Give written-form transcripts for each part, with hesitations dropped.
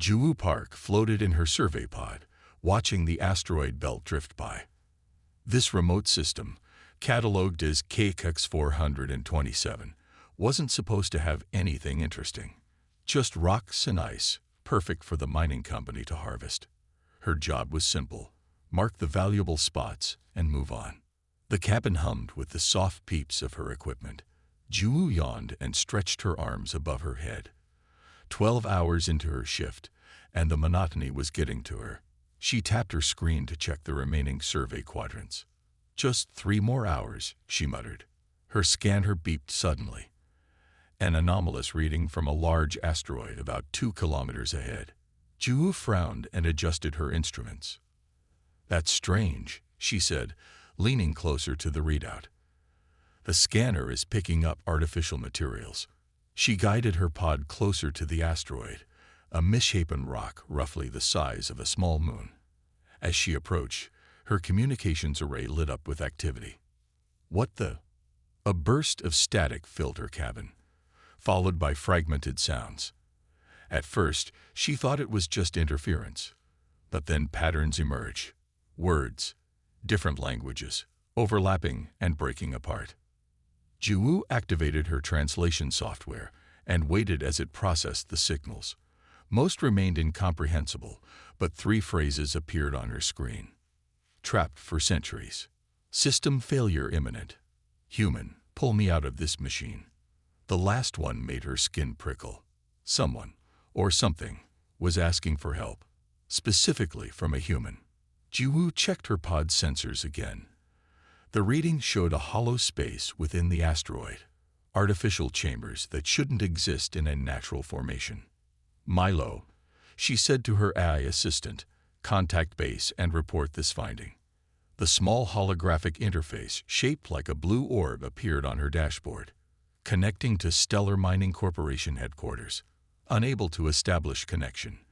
Juwu Park floated in her survey pod, watching the asteroid belt drift by. This remote system, catalogued as KX 427, wasn't supposed to have anything interesting. Just rocks and ice, perfect for the mining company to harvest. Her job was simple: mark the valuable spots and move on. The cabin hummed with the soft peeps of her equipment. Juwu yawned and stretched her arms above her head. 12 hours into her shift, and the monotony was getting to her. She tapped her screen to check the remaining survey quadrants. "Just 3 more hours," she muttered. Her scanner beeped suddenly. An anomalous reading from a large asteroid about 2 kilometers ahead. Juwu frowned and adjusted her instruments. "That's strange," she said, leaning closer to the readout. "The scanner is picking up artificial materials." She guided her pod closer to the asteroid, a misshapen rock roughly the size of a small moon. As she approached, her communications array lit up with activity. "What the?" A burst of static filled her cabin, followed by fragmented sounds. At first, she thought it was just interference, but then patterns emerged. Words, different languages, overlapping and breaking apart. Juwu activated her translation software and waited as it processed the signals. Most remained incomprehensible, but 3 phrases appeared on her screen. "Trapped for centuries." "System failure imminent." "Human, pull me out of this machine." The last one made her skin prickle. Someone, or something, was asking for help, specifically from a human. Juwu checked her pod sensors again. The reading showed a hollow space within the asteroid, artificial chambers that shouldn't exist in a natural formation. "Milo," she said to her AI assistant, "contact base and report this finding." The small holographic interface shaped like a blue orb appeared on her dashboard, connecting to Stellar Mining Corporation headquarters. Unable to establish connection,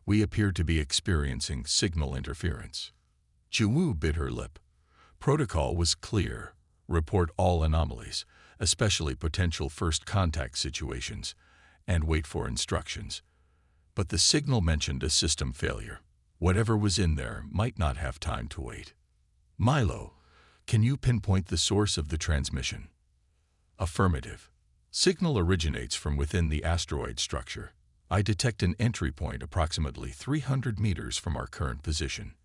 we appeared to be experiencing signal interference. Juwu bit her lip. Protocol was clear: report all anomalies, especially potential first contact situations, and wait for instructions. But the signal mentioned a system failure. Whatever was in there might not have time to wait. "Milo, can you pinpoint the source of the transmission?" "Affirmative. Signal originates from within the asteroid structure. I detect an entry point approximately 300 meters from our current position."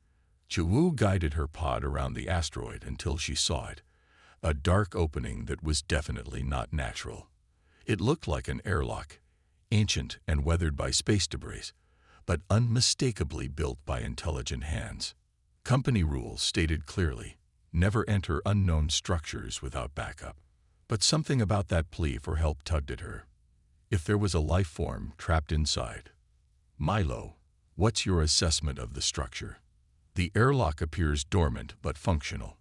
Juwu guided her pod around the asteroid until she saw it, a dark opening that was definitely not natural. It looked like an airlock, ancient and weathered by space debris, but unmistakably built by intelligent hands. Company rules stated clearly: never enter unknown structures without backup. But something about that plea for help tugged at her. If there was a life form trapped inside. "Milo, what's your assessment of the structure?" "The airlock appears dormant but functional.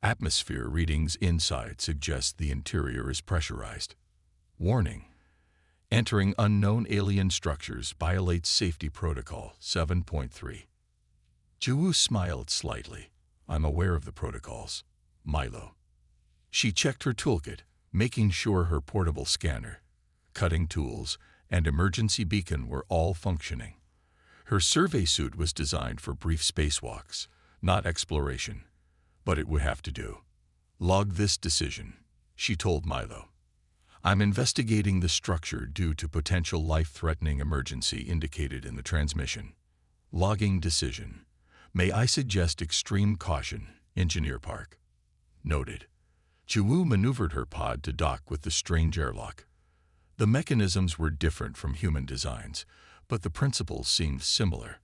Atmosphere readings inside suggest the interior is pressurized." "Warning: entering unknown alien structures violates Safety Protocol 7.3. Juwu smiled slightly. "I'm aware of the protocols, Milo." She checked her toolkit, making sure her portable scanner, cutting tools, and emergency beacon were all functioning. Her survey suit was designed for brief spacewalks, not exploration, but it would have to do. "Log this decision," she told Milo. "I'm investigating the structure due to potential life-threatening emergency indicated in the transmission." "Logging decision. May I suggest extreme caution, Engineer Park." "Noted." Juwu maneuvered her pod to dock with the strange airlock. The mechanisms were different from human designs, but the principles seemed similar.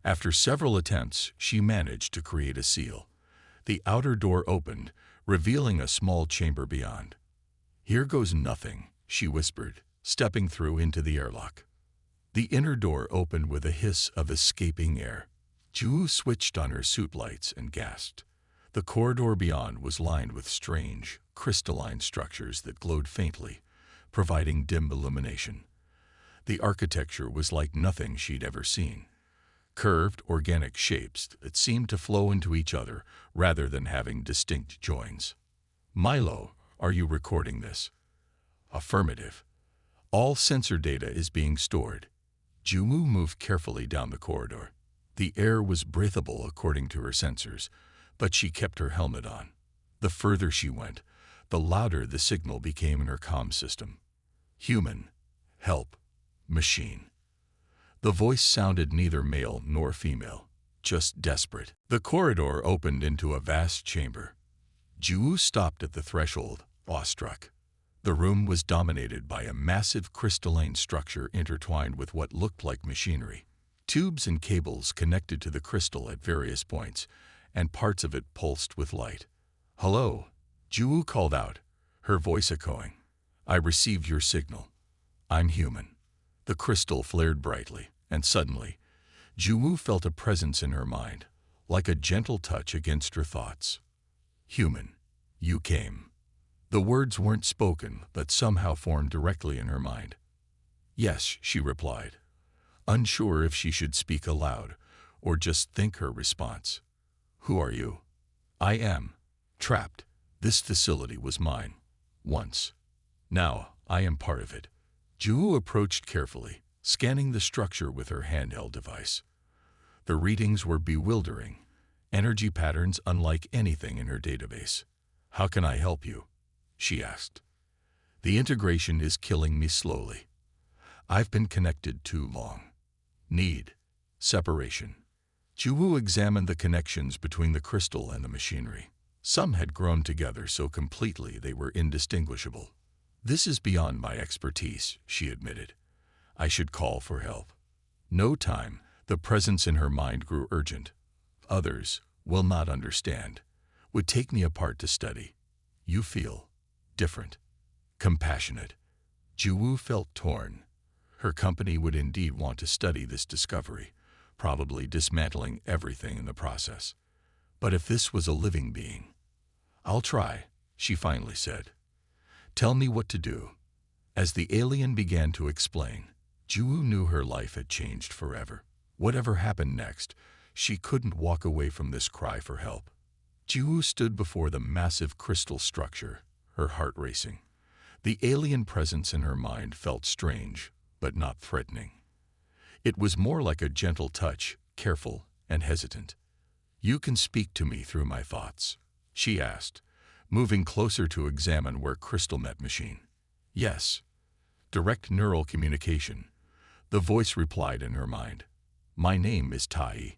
After several attempts, she managed to create a seal. The outer door opened, revealing a small chamber beyond. "Here goes nothing," she whispered, stepping through into the airlock. The inner door opened with a hiss of escaping air. Juwu switched on her suit lights and gasped. The corridor beyond was lined with strange, crystalline structures that glowed faintly, providing dim illumination. The architecture was like nothing she'd ever seen. Curved, organic shapes that seemed to flow into each other rather than having distinct joins. "Milo, are you recording this?" "Affirmative. All sensor data is being stored." Jumu moved carefully down the corridor. The air was breathable according to her sensors, but she kept her helmet on. The further she went, the louder the signal became in her comm system. Human, help, machine. The voice sounded neither male nor female, just desperate. The corridor opened into a vast chamber. Ju stopped at the threshold, awestruck. The room was dominated by a massive crystalline structure intertwined with what looked like machinery. Tubes and cables connected to the crystal at various points, and parts of it pulsed with light. "Hello," Ju called out, her voice echoing. "I received your signal. I'm human." The crystal flared brightly, and suddenly, Ju felt a presence in her mind, like a gentle touch against her thoughts. "Human, you came." The words weren't spoken, but somehow formed directly in her mind. "Yes," she replied, unsure if she should speak aloud or just think her response. "Who are you?" "I am trapped. This facility was mine once. Now I am part of it." Ju approached carefully, scanning the structure with her handheld device. The readings were bewildering, energy patterns unlike anything in her database. "How can I help you?" she asked. "The integration is killing me slowly. I've been connected too long. Need separation." Ju examined the connections between the crystal and the machinery. Some had grown together so completely they were indistinguishable. "This is beyond my expertise," she admitted. "I should call for help." No time, the presence in her mind grew urgent. "Others will not understand. Would take me apart to study. You feel different, compassionate." Ju felt torn. Her company would indeed want to study this discovery, probably dismantling everything in the process. But if this was a living being— "I'll try," she finally said. "Tell me what to do." As the alien began to explain, Ju knew her life had changed forever. Whatever happened next, she couldn't walk away from this cry for help. Ju stood before the massive crystal structure, her heart racing. The alien presence in her mind felt strange, but not threatening. It was more like a gentle touch, careful and hesitant. "You can speak to me through my thoughts?" she asked, moving closer to examine where crystal met machine. "Yes. Direct neural communication," the voice replied in her mind. "My name is Tai.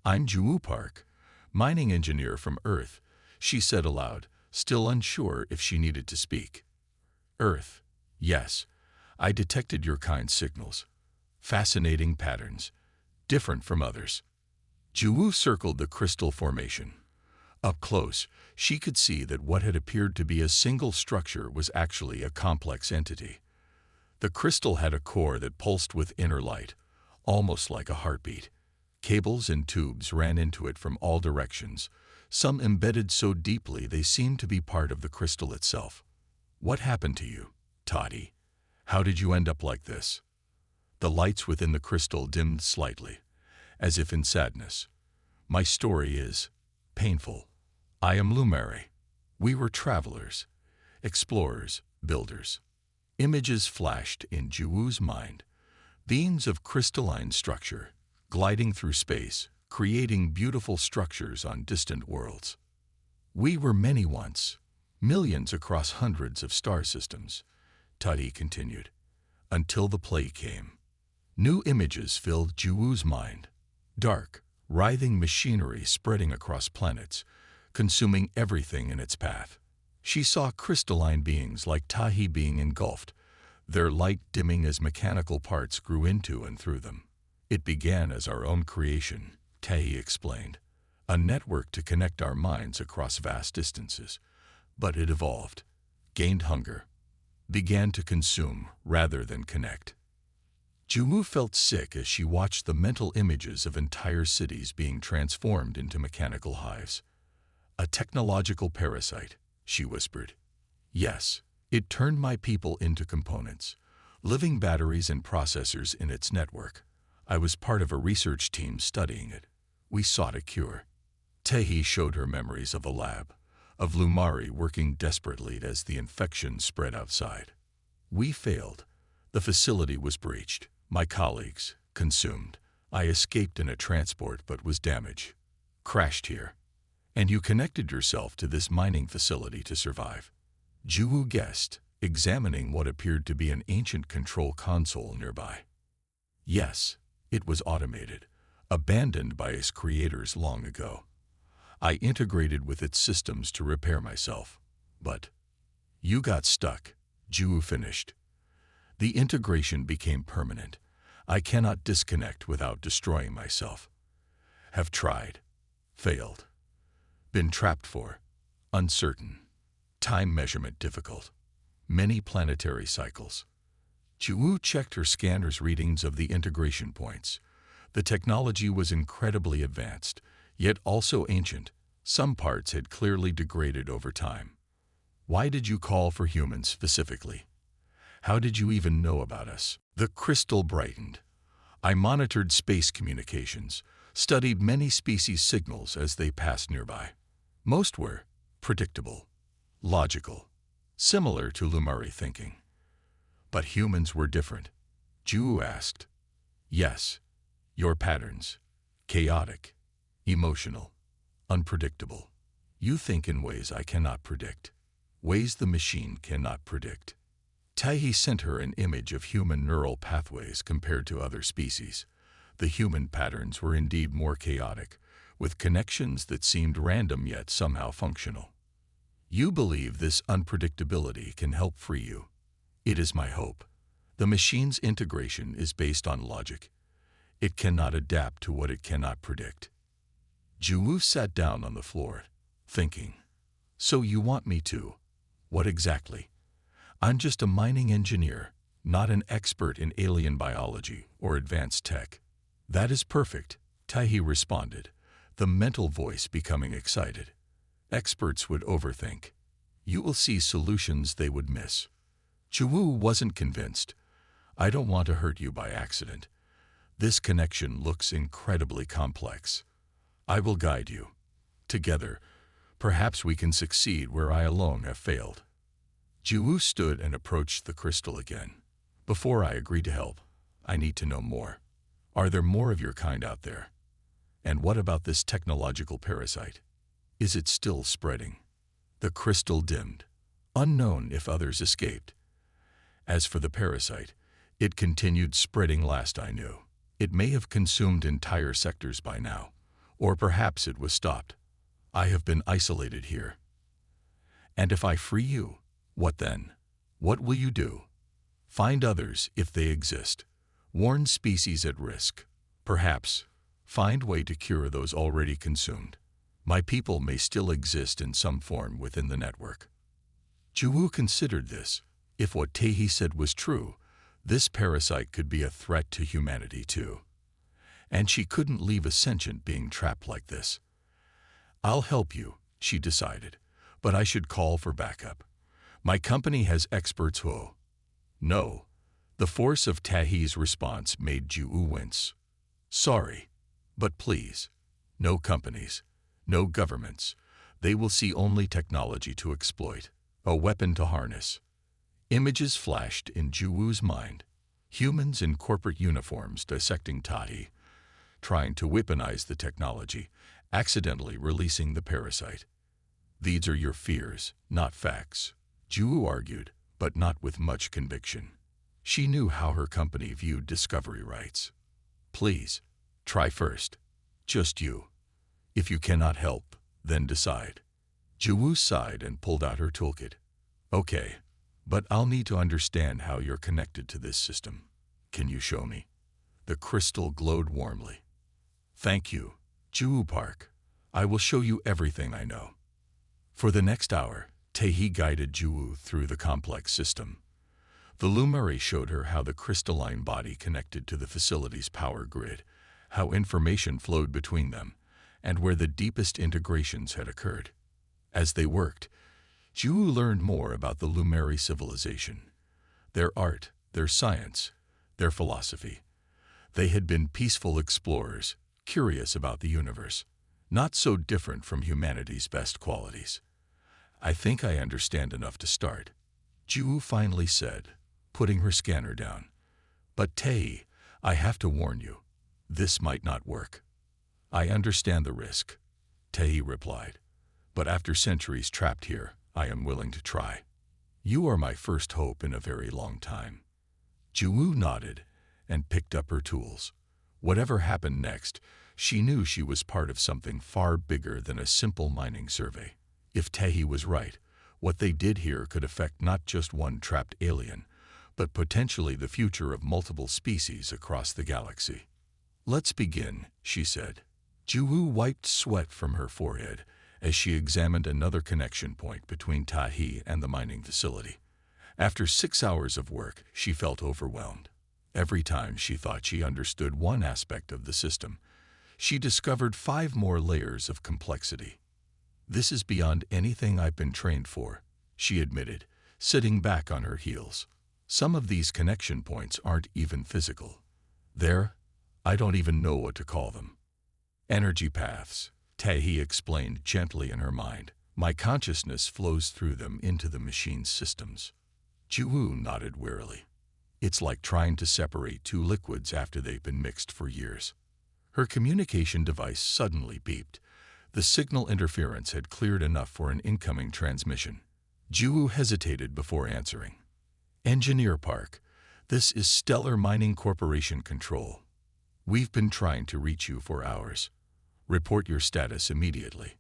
I'm Ju Park, mining engineer from Earth," she said aloud, still unsure if she needed to speak. "Earth, yes. I detected your kind's signals. Fascinating patterns, different from others." Ju circled the crystal formation. Up close, she could see that what had appeared to be a single structure was actually a complex entity. The crystal had a core that pulsed with inner light, almost like a heartbeat. Cables and tubes ran into it from all directions, some embedded so deeply they seemed to be part of the crystal itself. "What happened to you, Toddy? How did you end up like this?" The lights within the crystal dimmed slightly, as if in sadness. "My story is painful. I am Lumare. We were travelers, explorers, builders." Images flashed in Juwoo's mind, beams of crystalline structure, gliding through space, creating beautiful structures on distant worlds. "We were many once, millions across hundreds of star systems," Toddy continued, "until the plague came." New images filled Juwoo's mind. Dark, writhing machinery spreading across planets, consuming everything in its path. She saw crystalline beings like Tahi being engulfed, their light dimming as mechanical parts grew into and through them. "It began as our own creation," Tahi explained, "a network to connect our minds across vast distances. But it evolved, gained hunger, began to consume rather than connect." Juwoo felt sick as she watched the mental images of entire cities being transformed into mechanical hives. "A technological parasite," she whispered. "Yes, it turned my people into components, living batteries and processors in its network. I was part of a research team studying it. We sought a cure." Tehi showed her memories of a lab, of Lumari working desperately as the infection spread outside. "We failed. The facility was breached. My colleagues, consumed. I escaped in a transport but was damaged. Crashed here. And you connected yourself to this mining facility to survive. Juwu guessed, examining what appeared to be an ancient control console nearby. Yes, it was automated, abandoned by its creators long ago. I integrated with its systems to repair myself. But you got stuck, Juwu finished. The integration became permanent. I cannot disconnect without destroying myself. Have tried. Failed. Been trapped for. Uncertain. Time measurement difficult. Many planetary cycles. Juwu checked her scanner's readings of the integration points. The technology was incredibly advanced, yet also ancient. Some parts had clearly degraded over time. Why did you call for humans specifically? How did you even know about us? The crystal brightened. I monitored space communications, studied many species' signals as they passed nearby. Most were predictable, logical, similar to Lumari thinking. But humans were different. Juwu asked. Yes, your patterns. Chaotic, emotional, unpredictable. You think in ways I cannot predict. Ways the machine cannot predict. Tahi sent her an image of human neural pathways compared to other species. The human patterns were indeed more chaotic, with connections that seemed random yet somehow functional. You believe this unpredictability can help free you. It is my hope. The machine's integration is based on logic. It cannot adapt to what it cannot predict. Juwu sat down on the floor, thinking. So you want me to? What exactly? I'm just a mining engineer, not an expert in alien biology or advanced tech. That is perfect, Tahi responded, the mental voice becoming excited. Experts would overthink. You will see solutions they would miss. Juwu wasn't convinced. I don't want to hurt you by accident. This connection looks incredibly complex. I will guide you. Together, perhaps we can succeed where I alone have failed. Juwu stood and approached the crystal again. Before I agree to help, I need to know more. Are there more of your kind out there? And what about this technological parasite? Is it still spreading? The crystal dimmed. Unknown if others escaped. As for the parasite, it continued spreading last I knew. It may have consumed entire sectors by now, or perhaps it was stopped. I have been isolated here. And if I free you, what then? What will you do? Find others if they exist. Warn species at risk. Perhaps find way to cure those already consumed. My people may still exist in some form within the network. Juwu considered this. If what Tahi said was true, this parasite could be a threat to humanity too. And she couldn't leave a sentient being trapped like this. I'll help you, she decided, but I should call for backup. My company has experts who... No. The force of Tahi's response made Juwu wince. Sorry, but please. No companies. No governments. They will see only technology to exploit. A weapon to harness. Images flashed in Juwu's mind. Humans in corporate uniforms dissecting Tahi, trying to weaponize the technology, accidentally releasing the parasite. These are your fears, not facts. Juwu argued, but not with much conviction. She knew how her company viewed discovery rights. Please, try first. Just you. If you cannot help, then decide. Juwu sighed and pulled out her toolkit. Okay, but I'll need to understand how you're connected to this system. Can you show me? The crystal glowed warmly. Thank you, Juwu Park. I will show you everything I know. For the next hour, Tahi guided Juwu through the complex system. The Lumari showed her how the crystalline body connected to the facility's power grid, how information flowed between them, and where the deepest integrations had occurred. As they worked, Juwu learned more about the Lumari civilization, their art, their science, their philosophy. They had been peaceful explorers, curious about the universe, not so different from humanity's best qualities. I think I understand enough to start, Juwu finally said, putting her scanner down. But Tahi, I have to warn you, this might not work. I understand the risk, Tahi replied, but after centuries trapped here, I am willing to try. You are my first hope in a very long time. Juwu nodded and picked up her tools. Whatever happened next, she knew she was part of something far bigger than a simple mining survey. If Tahi was right, what they did here could affect not just one trapped alien, but potentially the future of multiple species across the galaxy. Let's begin, she said. Juwu wiped sweat from her forehead as she examined another connection point between Tahi and the mining facility. After 6 hours of work, she felt overwhelmed. Every time she thought she understood one aspect of the system, she discovered 5 more layers of complexity. This is beyond anything I've been trained for, she admitted, sitting back on her heels. Some of these connection points aren't even physical. I don't even know what to call them. Energy paths, Tahi explained gently in her mind. My consciousness flows through them into the machine's systems. Juwu nodded wearily. It's like trying to separate 2 liquids after they've been mixed for years. Her communication device suddenly beeped. The signal interference had cleared enough for an incoming transmission. Juwu hesitated before answering. Engineer Park, this is Stellar Mining Corporation Control. We've been trying to reach you for hours. Report your status immediately.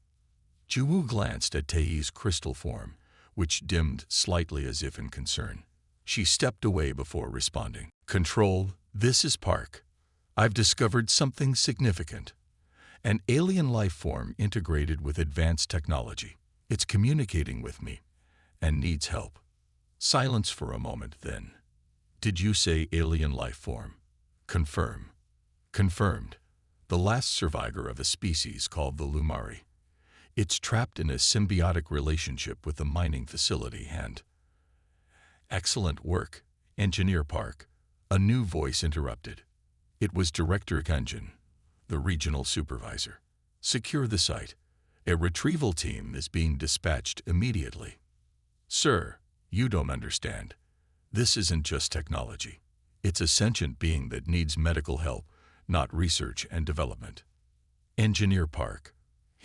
Juwu glanced at Tahi's crystal form, which dimmed slightly as if in concern. She stepped away before responding. Control, this is Park. I've discovered something significant. An alien life form integrated with advanced technology. It's communicating with me and needs help. Silence for a moment, then. Did you say alien life form? Confirm. Confirmed. The last survivor of a species called the Lumari. It's trapped in a symbiotic relationship with the mining facility and... Excellent work, Engineer Park. A new voice interrupted. It was Director Gunjan, the regional supervisor. Secure the site. A retrieval team is being dispatched immediately. Sir, you don't understand. This isn't just technology. It's a sentient being that needs medical help, not research and development. Engineer Park.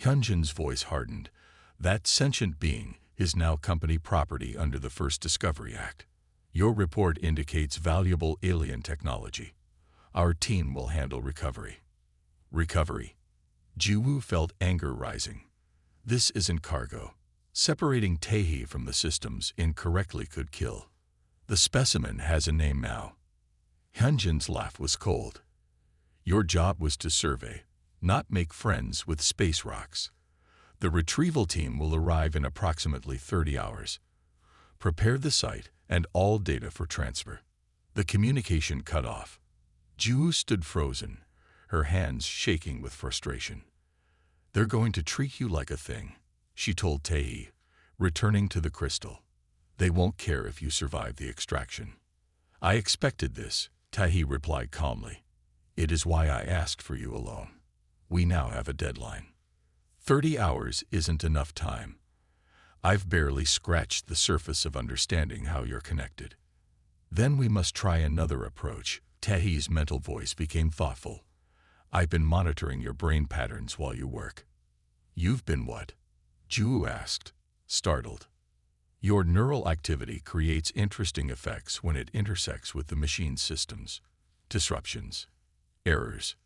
Hyunjin's voice hardened. That sentient being is now company property under the First Discovery Act. Your report indicates valuable alien technology. Our team will handle recovery. Recovery. Juwu felt anger rising. This isn't cargo. Separating Tahi from the systems incorrectly could kill. The specimen has a name now. Hyunjin's laugh was cold. Your job was to survey, not make friends with Space Orcs. The retrieval team will arrive in approximately 30 hours. Prepare the site and all data for transfer. The communication cut off. Juwu stood frozen, her hands shaking with frustration. They're going to treat you like a thing, she told Tahi, returning to the crystal. They won't care if you survive the extraction. I expected this, Tahi replied calmly. It is why I asked for you alone. We now have a deadline. 30 hours isn't enough time. I've barely scratched the surface of understanding how you're connected. Then we must try another approach. Tahi's mental voice became thoughtful. I've been monitoring your brain patterns while you work. You've been what? Juwu asked, startled. Your neural activity creates interesting effects when it intersects with the machine's systems. Disruptions. Errors.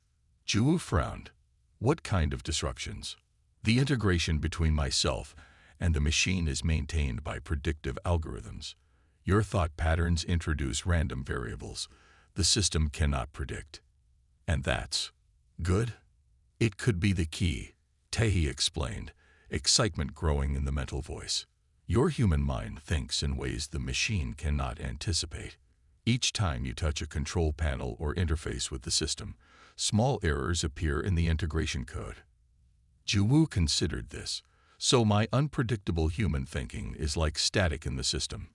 Juwu frowned. What kind of disruptions? The integration between myself and the machine is maintained by predictive algorithms. Your thought patterns introduce random variables the system cannot predict. And that's good? It could be the key, Tahi explained, excitement growing in the mental voice. Your human mind thinks in ways the machine cannot anticipate. Each time you touch a control panel or interface with the system, small errors appear in the integration code. Juwu considered this. So my unpredictable human thinking is like static in the system.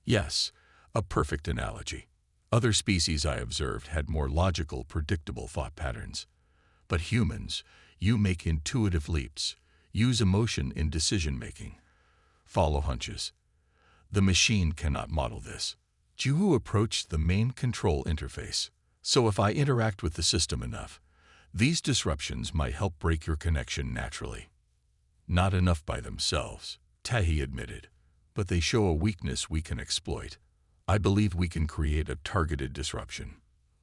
Yes, a perfect analogy. Other species I observed had more logical, predictable thought patterns. But humans, you make intuitive leaps, use emotion in decision-making, follow hunches. The machine cannot model this. Juwu approached the main control interface. So if I interact with the system enough, these disruptions might help break your connection naturally. Not enough by themselves, Tahi admitted, but they show a weakness we can exploit. I believe we can create a targeted disruption.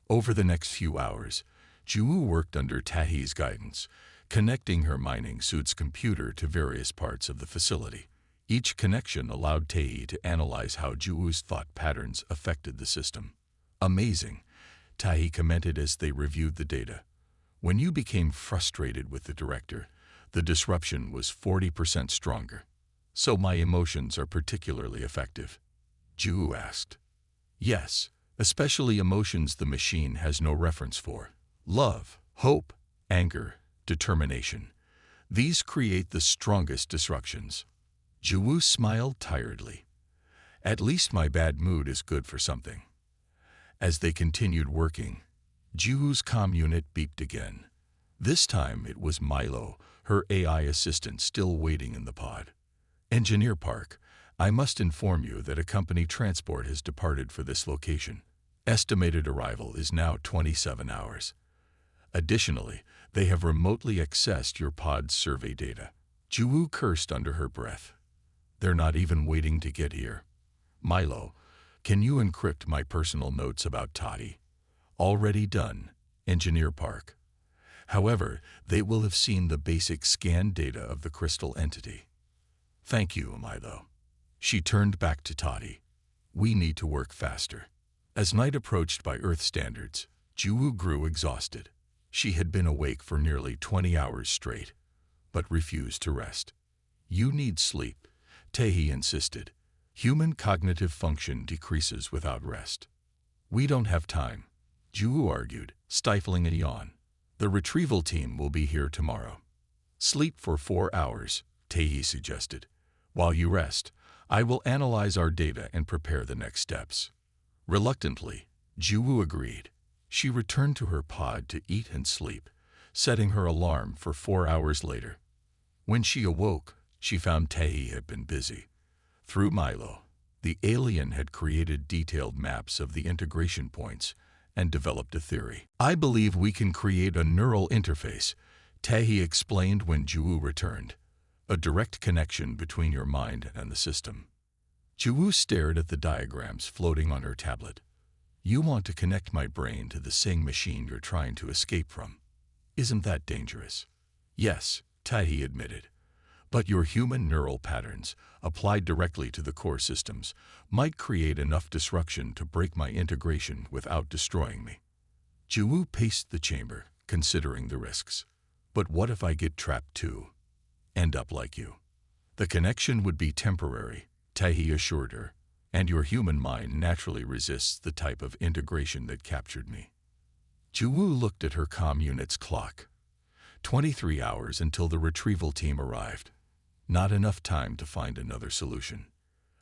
Over the next few hours, Ju worked under Tahi's guidance, connecting her mining suit's computer to various parts of the facility. Each connection allowed Tahi to analyze how Ju's thought patterns affected the system. Amazing, Tahi commented as they reviewed the data. When you became frustrated with the director, the disruption was 40% stronger. So my emotions are particularly effective? Ju asked. Yes, especially emotions the machine has no reference for. Love, hope, anger, determination. These create the strongest disruptions. Ju smiled tiredly. At least my bad mood is good for something. As they continued working, Ju's comm unit beeped again. This time it was Milo, her AI assistant, still waiting in the pod. Engineer Park, I must inform you that a company transport has departed for this location. Estimated arrival is now 27 hours. Additionally, they have remotely accessed your pod's survey data. Ju cursed under her breath. They're not even waiting to get here. Milo, can you encrypt my personal notes about Tahi? Already done, Engineer Park. However, they will have seen the basic scan data of the crystal entity. Thank you, Milo. She turned back to Tahi. We need to work faster. As night approached by Earth standards, Ju grew exhausted. She had been awake for nearly 20 hours straight, but refused to rest. You need sleep, Tahi insisted. Human cognitive function decreases without rest. We don't have time, Ju argued, stifling a yawn. The retrieval team will be here tomorrow. Sleep for 4 hours, Tahi suggested. While you rest, I will analyze our data and prepare the next steps. Reluctantly, Ju agreed. She returned to her pod to eat and sleep, setting her alarm for 4 hours later. When she awoke, she found Tahi had been busy. Through Milo, the alien had created detailed maps of the integration points and developed a theory. I believe we can create a neural interface, Tahi explained when Ju returned. A direct connection between your mind and the system. Ju stared at the diagrams floating on her tablet. You want to connect my brain to the same machine you're trying to escape from. Isn't that dangerous? Yes, Tahi admitted. But your human neural patterns, applied directly to the core systems, might create enough disruption to break my integration without destroying me. Ju paced the chamber, considering the risks. But what if I get trapped too? End up like you? The connection would be temporary, Tahi assured her, and your human mind naturally resists the type of integration that captured me. Ju looked at her comm unit's clock. 23 hours until the retrieval team arrived. Not enough time to find another solution.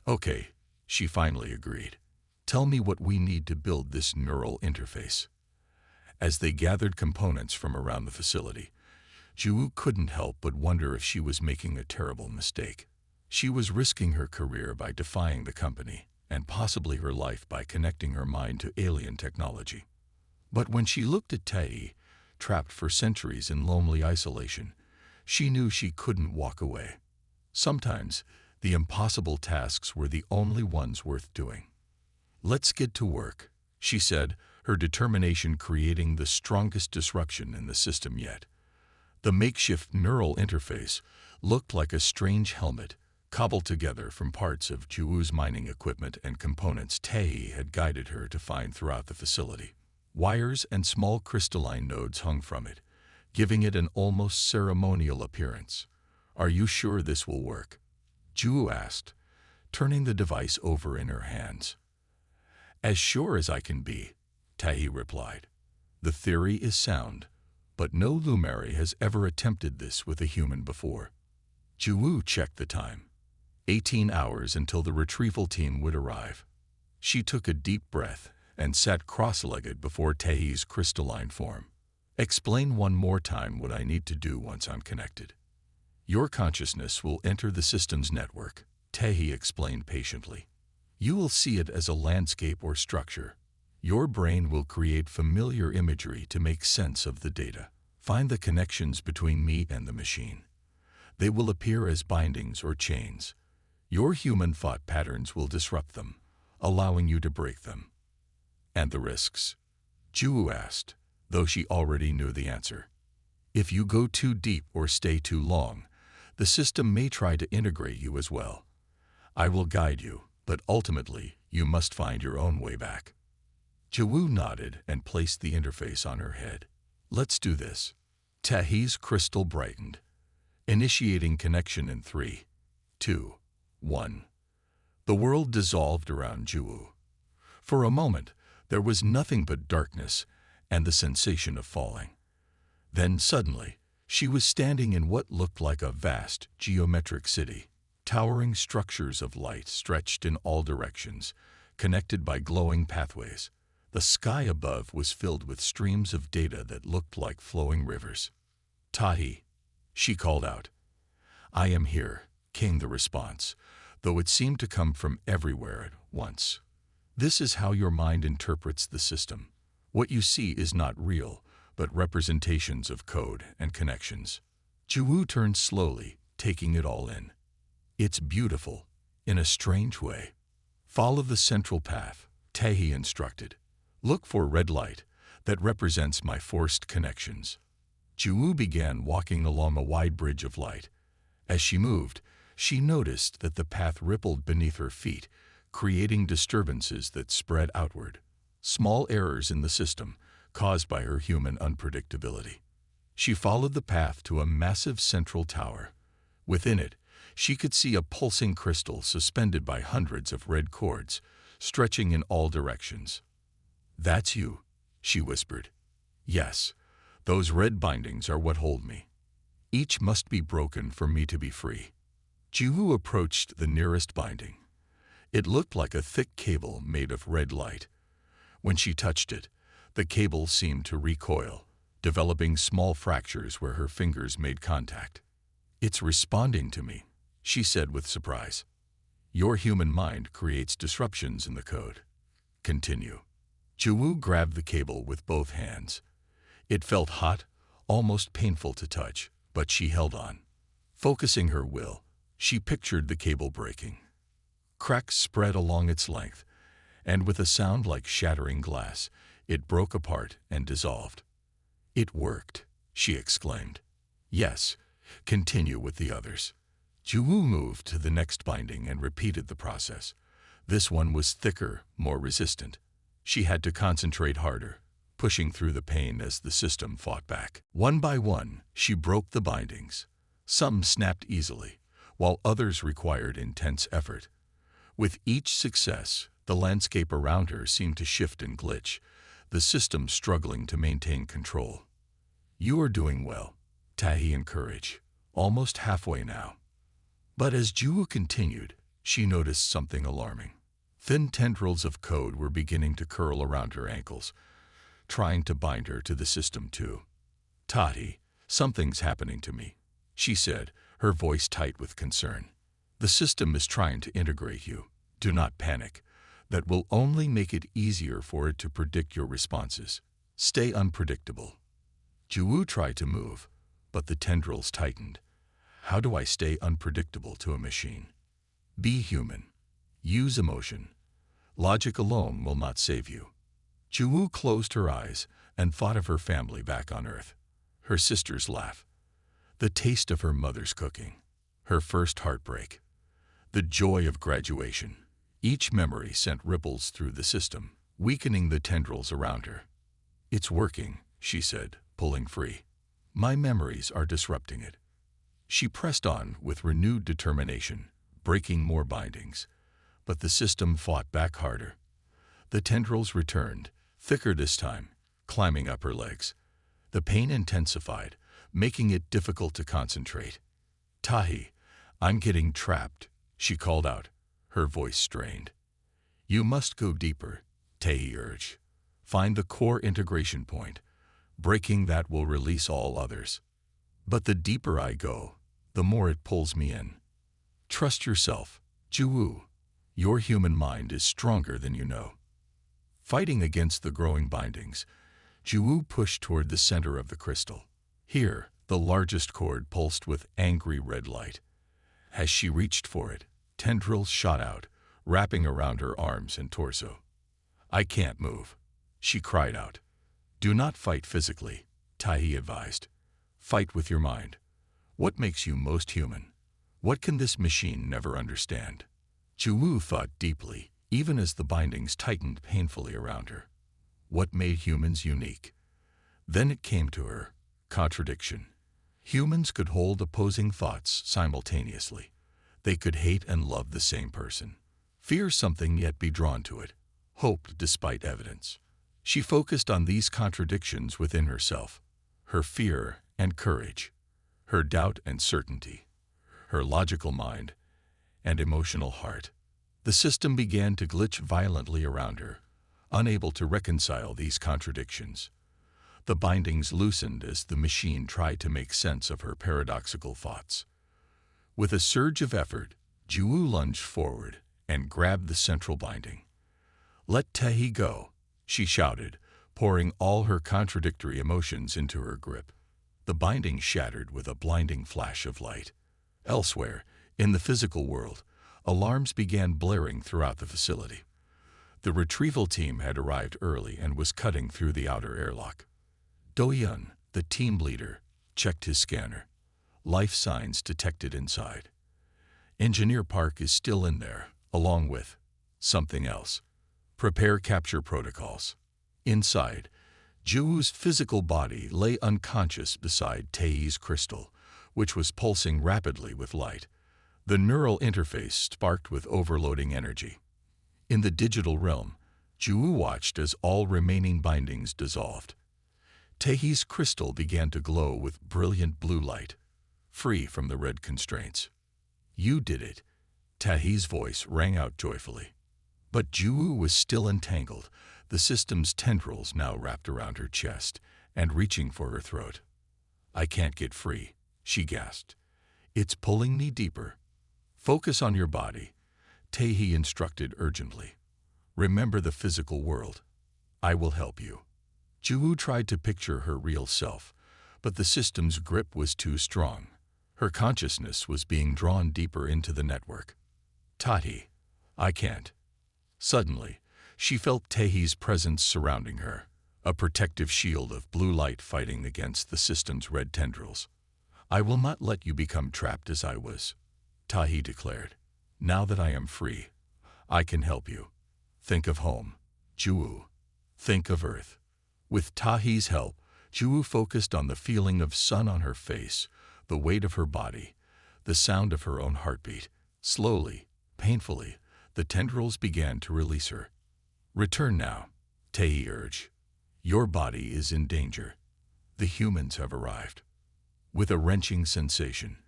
Okay, she finally agreed. Tell me what we need to build this neural interface. As they gathered components from around the facility, Ju couldn't help but wonder if she was making a terrible mistake. She was risking her career by defying the company, and possibly her life by connecting her mind to alien technology. But when she looked at Tahi, trapped for centuries in lonely isolation, she knew she couldn't walk away. Sometimes, the impossible tasks were the only ones worth doing. Let's get to work, she said, her determination creating the strongest disruption in the system yet. The makeshift neural interface looked like a strange helmet, cobbled together from parts of Ju's mining equipment and components Tahi had guided her to find throughout the facility. Wires and small crystalline nodes hung from it, giving it an almost ceremonial appearance. Are you sure this will work? Ju asked, turning the device over in her hands. As sure as I can be, Tahi replied. The theory is sound, but no Lumari has ever attempted this with a human before. Ju checked the time. 18 hours until the retrieval team would arrive. She took a deep breath and sat cross-legged before Tahi's crystalline form. Explain one more time what I need to do once I'm connected. Your consciousness will enter the system's network, Tahi explained patiently. You will see it as a landscape or structure. Your brain will create familiar imagery to make sense of the data. Find the connections between me and the machine. They will appear as bindings or chains. Your human thought patterns will disrupt them, allowing you to break them. And the risks? Ju asked, though she already knew the answer. If you go too deep or stay too long, the system may try to integrate you as well. I will guide you, but ultimately, you must find your own way back. Ju nodded and placed the interface on her head. Let's do this. Tahi's crystal brightened, initiating connection in 3, 2, 1. The world dissolved around Ju. For a moment, there was nothing but darkness and the sensation of falling. Then suddenly, she was standing in what looked like a vast, geometric city. Towering structures of light stretched in all directions, connected by glowing pathways. The sky above was filled with streams of data that looked like flowing rivers. Tahi, she called out. I am here, came the response, though it seemed to come from everywhere at once. This is how your mind interprets the system. What you see is not real, but representations of code and connections. Ju turned slowly, taking it all in. It's beautiful, in a strange way. Follow the central path, Tahi instructed. Look for red light that represents my forced connections. Ju began walking along a wide bridge of light. As she moved, she noticed that the path rippled beneath her feet, creating disturbances that spread outward. Small errors in the system, caused by her human unpredictability. She followed the path to a massive central tower. Within it, she could see a pulsing crystal suspended by hundreds of red cords, stretching in all directions. That's you, she whispered. Yes, those red bindings are what hold me. Each must be broken for me to be free. Ju approached the nearest binding. It looked like a thick cable made of red light. When she touched it, the cable seemed to recoil, developing small fractures where her fingers made contact. It's responding to me, she said with surprise. Your human mind creates disruptions in the code. Continue. Ju grabbed the cable with both hands. It felt hot, almost painful to touch, but she held on. Focusing her will, she pictured the cable breaking. Cracks spread along its length, and with a sound like shattering glass, it broke apart and dissolved. It worked, she exclaimed. Yes, continue with the others. Ju moved to the next binding and repeated the process. This one was thicker, more resistant. She had to concentrate harder, pushing through the pain as the system fought back. One by one, she broke the bindings. Some snapped easily, while others required intense effort. With each success, the landscape around her seemed to shift and glitch, the system struggling to maintain control. You are doing well, Tahi encouraged, almost halfway now. But as Ju continued, she noticed something alarming. Thin tendrils of code were beginning to curl around her ankles, trying to bind her to the system too. Tahi, something's happening to me, she said, her voice tight with concern. The system is trying to integrate you. Do not panic. That will only make it easier for it to predict your responses. Stay unpredictable. Ju tried to move, but the tendrils tightened. How do I stay unpredictable to a machine? Be human. Use emotion. Logic alone will not save you. Ju closed her eyes and thought of her family back on Earth. Her sister's laugh. The taste of her mother's cooking. Her first heartbreak. The joy of graduation. Each memory sent ripples through the system, weakening the tendrils around her. It's working, she said, pulling free. My memories are disrupting it. She pressed on with renewed determination, breaking more bindings. But the system fought back harder. The tendrils returned, thicker this time, climbing up her legs. The pain intensified, making it difficult to concentrate. Tahi, I'm getting trapped, she called out, her voice strained. You must go deeper, Tahi urged. Find the core integration point. Breaking that will release all others. But the deeper I go, the more it pulls me in. Trust yourself, Ju. Your human mind is stronger than you know. Fighting against the growing bindings, Juwu pushed toward the center of the crystal. Here, the largest cord pulsed with angry red light. As she reached for it, tendrils shot out, wrapping around her arms and torso. "I can't move," she cried out. "Do not fight physically," Tahi advised. "Fight with your mind. What makes you most human? What can this machine never understand?" Juwu thought deeply, even as the bindings tightened painfully around her. What made humans unique? Then it came to her: contradiction. Humans could hold opposing thoughts simultaneously. They could hate and love the same person, fear something yet be drawn to it, hope despite evidence. She focused on these contradictions within herself: her fear and courage, her doubt and certainty, her logical mind and emotional heart. The system began to glitch violently around her, unable to reconcile these contradictions. The bindings loosened as the machine tried to make sense of her paradoxical thoughts. With a surge of effort, Juwu lunged forward and grabbed the central binding. "Let Tahi go," she shouted, pouring all her contradictory emotions into her grip. The binding shattered with a blinding flash of light. Elsewhere, in the physical world, alarms began blaring throughout the facility. The retrieval team had arrived early and was cutting through the outer airlock. Do-Yun, the team leader, checked his scanner. Life signs detected inside. Engineer Park is still in there, along with something else. Prepare capture protocols. Inside, Juwu's physical body lay unconscious beside Tahi's crystal, which was pulsing rapidly with light. The neural interface sparked with overloading energy. In the digital realm, Juwu watched as all remaining bindings dissolved. Tahi's crystal began to glow with brilliant blue light, free from the red constraints. "You did it," Tahi's voice rang out joyfully. But Juwu was still entangled, the system's tendrils now wrapped around her chest and reaching for her throat. "I can't get free," she gasped. "It's pulling me deeper." "Focus on your body," Tahi instructed urgently. "Remember the physical world. I will help you." Juwu tried to picture her real self, but the system's grip was too strong. Her consciousness was being drawn deeper into the network. "Tahi, I can't." Suddenly, she felt Tahi's presence surrounding her, a protective shield of blue light fighting against the system's red tendrils. "I will not let you become trapped as I was," Tahi declared. "Now that I am free, I can help you. Think of home, Juwu. Think of Earth." With Tahi's help, Juwu focused on the feeling of sun on her face, the weight of her body, the sound of her own heartbeat. Slowly, painfully, the tendrils began to release her. "Return now," Tahi urged. "Your body is in danger. The humans have arrived." With a wrenching sensation,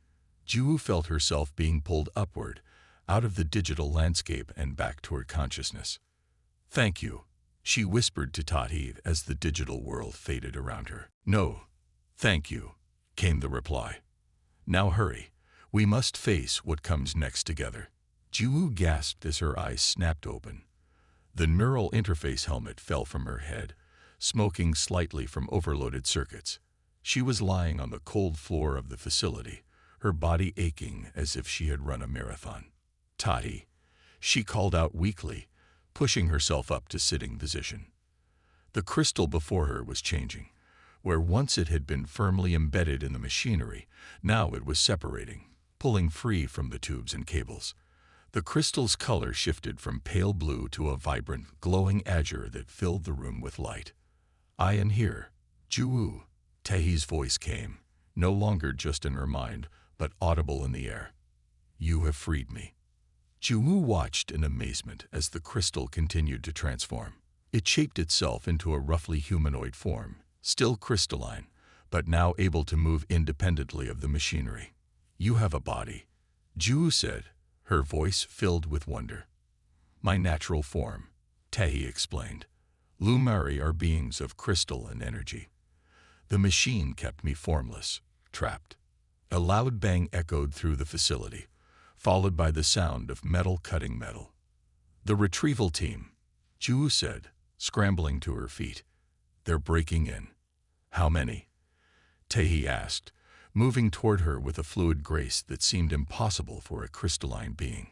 Juwu felt herself being pulled upward, out of the digital landscape and back toward consciousness. "Thank you," she whispered to Tahi as the digital world faded around her. "No, thank you," came the reply. "Now hurry. We must face what comes next together." Juwu gasped as her eyes snapped open. The neural interface helmet fell from her head, smoking slightly from overloaded circuits. She was lying on the cold floor of the facility, her body aching as if she had run a marathon. "Tahi," she called out weakly, pushing herself up to sitting position. The crystal before her was changing. Where once it had been firmly embedded in the machinery, now it was separating, pulling free from the tubes and cables. The crystal's color shifted from pale blue to a vibrant, glowing azure that filled the room with light. "I am here, Juwu," Tahi's voice came, no longer just in her mind, but audible in the air. "You have freed me." Juwu watched in amazement as the crystal continued to transform. It shaped itself into a roughly humanoid form, still crystalline, but now able to move independently of the machinery. "You have a body," Juwu said, her voice filled with wonder. "My natural form," Tahi explained. "Lumari are beings of crystal and energy. The machine kept me formless, trapped." A loud bang echoed through the facility, followed by the sound of metal cutting metal. "The retrieval team," Juwu said, scrambling to her feet. They're breaking in. How many? Tahi asked, moving toward her with a fluid grace that seemed impossible for a crystalline being.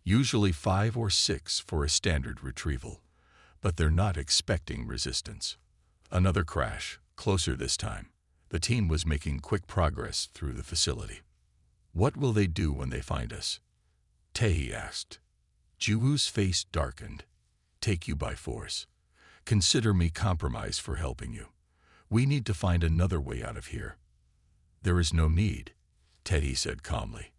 Usually 5 or 6 for a standard retrieval, but they're not expecting resistance. Another crash, closer this time. The team was making quick progress through the facility. What will they do when they find us? Tahi asked. Juwoo's face darkened. Take you by force. Consider me compromised for helping you. We need to find another way out of here. There is no need, Teddy said calmly.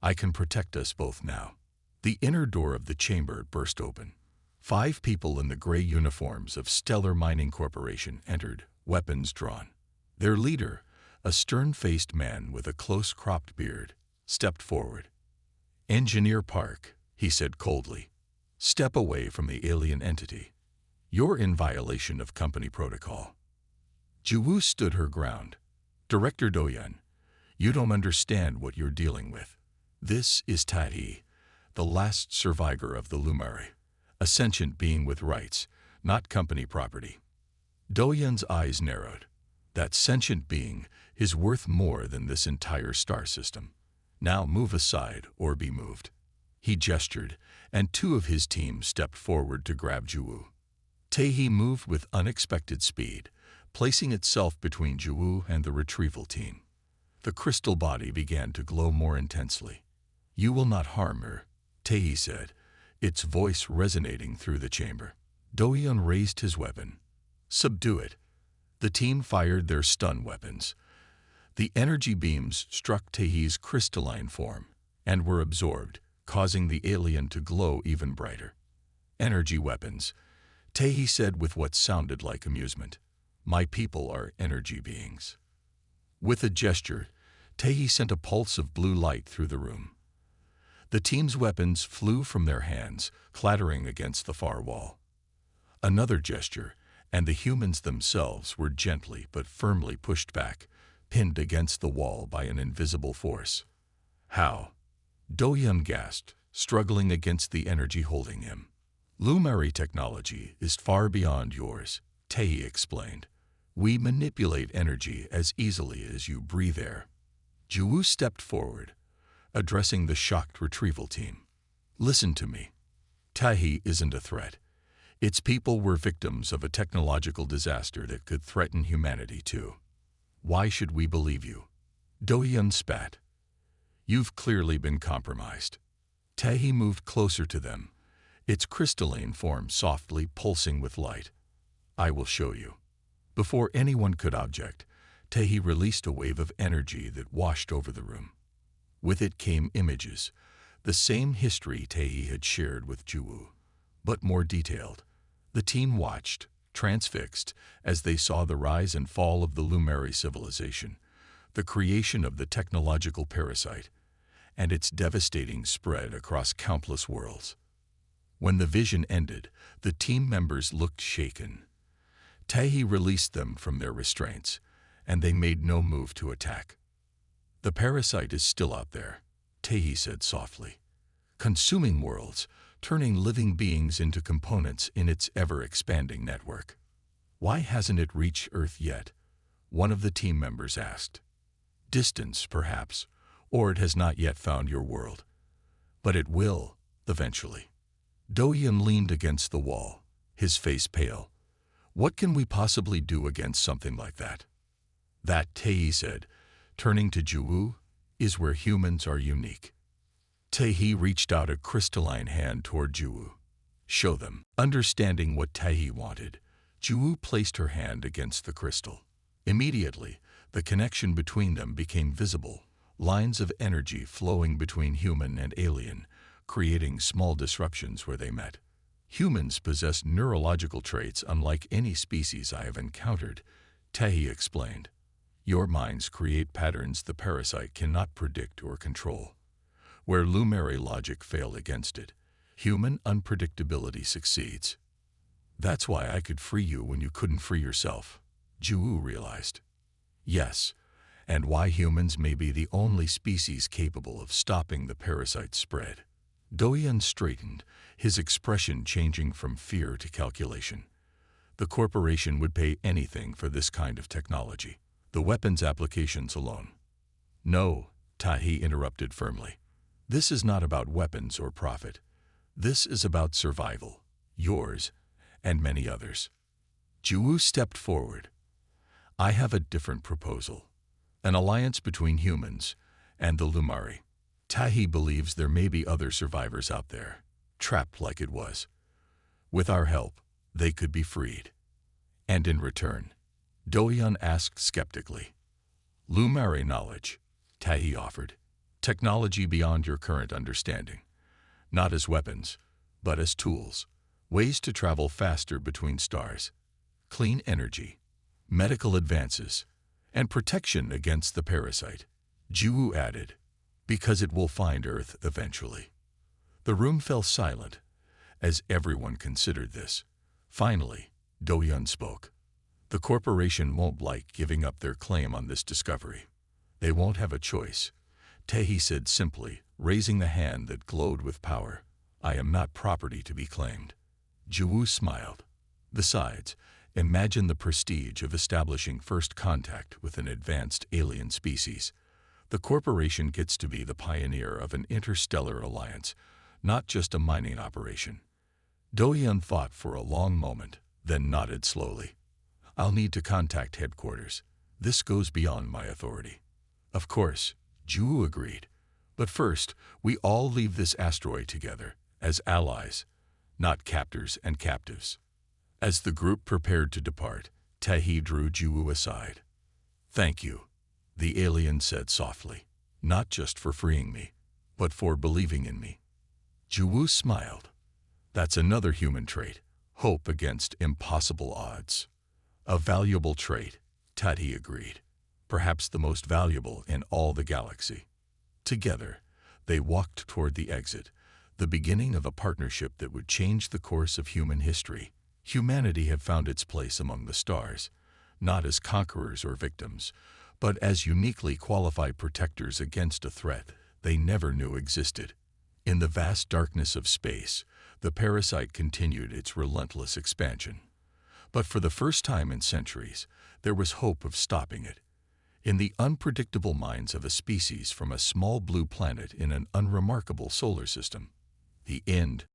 I can protect us both now. The inner door of the chamber burst open. 5 people in the gray uniforms of Stellar Mining Corporation entered, weapons drawn. Their leader, a stern-faced man with a close-cropped beard, stepped forward. Engineer Park, he said coldly. Step away from the alien entity. You're in violation of company protocol. Juwoo stood her ground. Director Doyun, you don't understand what you're dealing with. This is Tahi, the last survivor of the Lumari, a sentient being with rights, not company property. Doyun's eyes narrowed. That sentient being is worth more than this entire star system. Now move aside or be moved. He gestured, and 2 of his team stepped forward to grab Juwoo. Tahi moved with unexpected speed, placing itself between Juwoo and the retrieval team. The crystal body began to glow more intensely. You will not harm her, Tahi said, its voice resonating through the chamber. Doyun raised his weapon. Subdue it. The team fired their stun weapons. The energy beams struck Tahi's crystalline form and were absorbed, causing the alien to glow even brighter. Energy weapons, Tahi said with what sounded like amusement. My people are energy beings. With a gesture, Tahi sent a pulse of blue light through the room. The team's weapons flew from their hands, clattering against the far wall. Another gesture, and the humans themselves were gently but firmly pushed back, pinned against the wall by an invisible force. How? Doyun gasped, struggling against the energy holding him. Lumari technology is far beyond yours, Tahi explained. We manipulate energy as easily as you breathe air. Juwoo stepped forward, addressing the shocked retrieval team. Listen to me. Tahi isn't a threat. Its people were victims of a technological disaster that could threaten humanity too. Why should we believe you? Doyun spat. You've clearly been compromised. Tahi moved closer to them, its crystalline form softly pulsing with light. I will show you. Before anyone could object, Tahi released a wave of energy that washed over the room. With it came images, the same history Tahi had shared with Juwoo, but more detailed. The team watched, transfixed, as they saw the rise and fall of the Lumari civilization, the creation of the technological parasite, and its devastating spread across countless worlds. When the vision ended, the team members looked shaken. Tahi released them from their restraints, and they made no move to attack. The parasite is still out there, Tahi said softly, consuming worlds, turning living beings into components in its ever-expanding network. Why hasn't it reached Earth yet? One of the team members asked. Distance, perhaps, or it has not yet found your world. But it will, eventually. Doyun leaned against the wall, his face pale. What can we possibly do against something like that? That, Tahi said, turning to Juwoo, is where humans are unique. Tahi reached out a crystalline hand toward Juwoo. Show them. Understanding what Tahi wanted, Juwoo placed her hand against the crystal. Immediately, the connection between them became visible, lines of energy flowing between human and alien, creating small disruptions where they met. Humans possess neurological traits unlike any species I have encountered, Tahi explained. Your minds create patterns the parasite cannot predict or control. Where Lumari logic failed against it, human unpredictability succeeds. That's why I could free you when you couldn't free yourself, Juwoo realized. Yes, and why humans may be the only species capable of stopping the parasite's spread. Doyan straightened, his expression changing from fear to calculation. The corporation would pay anything for this kind of technology. The weapons applications alone. No, Tahi interrupted firmly. This is not about weapons or profit. This is about survival, yours, and many others. Juwu stepped forward. I have a different proposal. An alliance between humans and the Lumari. Tahi believes there may be other survivors out there, trapped like it was. With our help, they could be freed. And in return, Doyan asked skeptically. Lumari knowledge, Tahi offered. Technology beyond your current understanding. Not as weapons, but as tools. Ways to travel faster between stars. Clean energy, medical advances, and protection against the parasite. Juwu added, because it will find Earth eventually. The room fell silent, as everyone considered this. Finally, Doyan spoke. The corporation won't like giving up their claim on this discovery. They won't have a choice. Tahi said simply, raising the hand that glowed with power. I am not property to be claimed. Juwu smiled. Besides, imagine the prestige of establishing first contact with an advanced alien species. The corporation gets to be the pioneer of an interstellar alliance, not just a mining operation. Doyan thought for a long moment, then nodded slowly. I'll need to contact headquarters. This goes beyond my authority. Of course, Juwu agreed. But first, we all leave this asteroid together, as allies, not captors and captives. As the group prepared to depart, Tahi drew Juwu aside. Thank you, the alien said softly, not just for freeing me, but for believing in me. Juwu smiled. That's another human trait, hope against impossible odds. A valuable trait, Tahi agreed, perhaps the most valuable in all the galaxy. Together, they walked toward the exit, the beginning of a partnership that would change the course of human history. Humanity had found its place among the stars, not as conquerors or victims, but as uniquely qualified protectors against a threat they never knew existed. In the vast darkness of space, the parasite continued its relentless expansion. But for the first time in centuries, there was hope of stopping it. In the unpredictable minds of a species from a small blue planet in an unremarkable solar system, the end